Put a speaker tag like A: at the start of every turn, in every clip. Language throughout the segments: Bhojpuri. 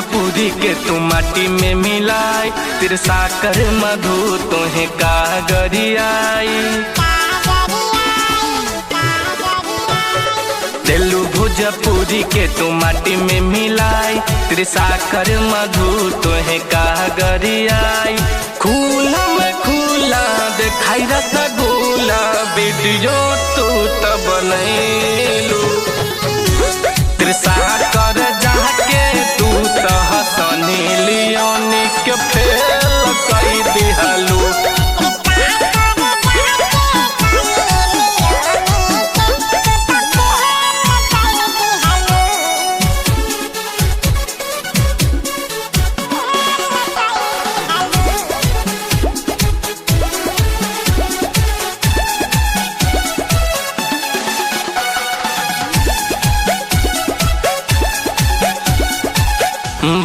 A: भोजपुरी के तू माटी में मिलाई, तिरसा कर मधु तोहे का गरियाई। दिलू भोजपुरी के तू माटी में मिलाई, तिरसा कर मधु तोहे का गरियाई। खूला में खूला देखाई रसगुल्ला, वीडियो तू त बनैलू। तिरसा कर जाके तू त हसनी लियोनी के फेल कई दिहलू।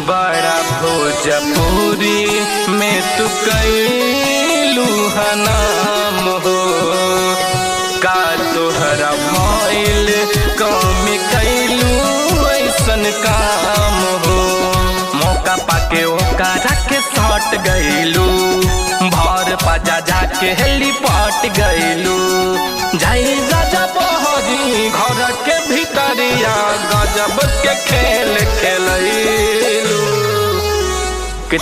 A: बड़ा भोजपुरी में तू कैलू नाम हो, का तोहरा भइल कमी कैलू ऐसन काम हो। मौका पाके ओकरा के सट गइलू, भर पाजा जाके लिपट गइलू। जाई राजा बहरी घर के भीतरिया, गजब के खेल खेलैलू।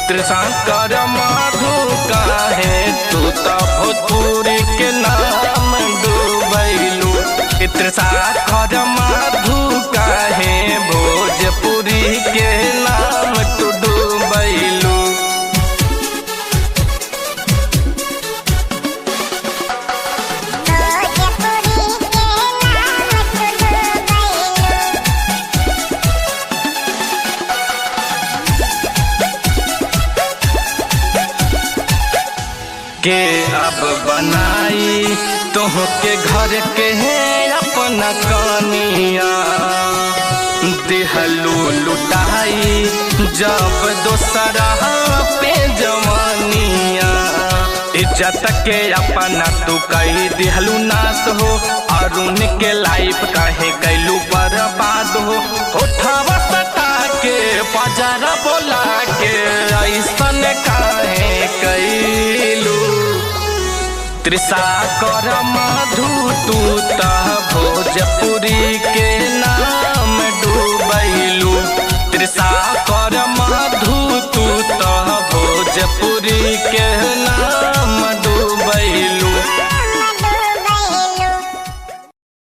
A: तिरसा कर मधु काहे तू त भोजपुरी के नाम डूबैलू। तिरसा कर मधु काहे भोजपुरी के नाम तू डूबैलू। के अब बनाई तोहके घर के अपना कनिया, दिहलू लुटाई जब दोसरा पे जवानिया। इज्जत के अपना तू कही दिहलू नाश हो, अरुण के लाइफ काहे कैलू बर्बाद हो। उठावा सटा के बाजारा बोला के ऐसन काहे कैलू। तिरसा कर मधु तू त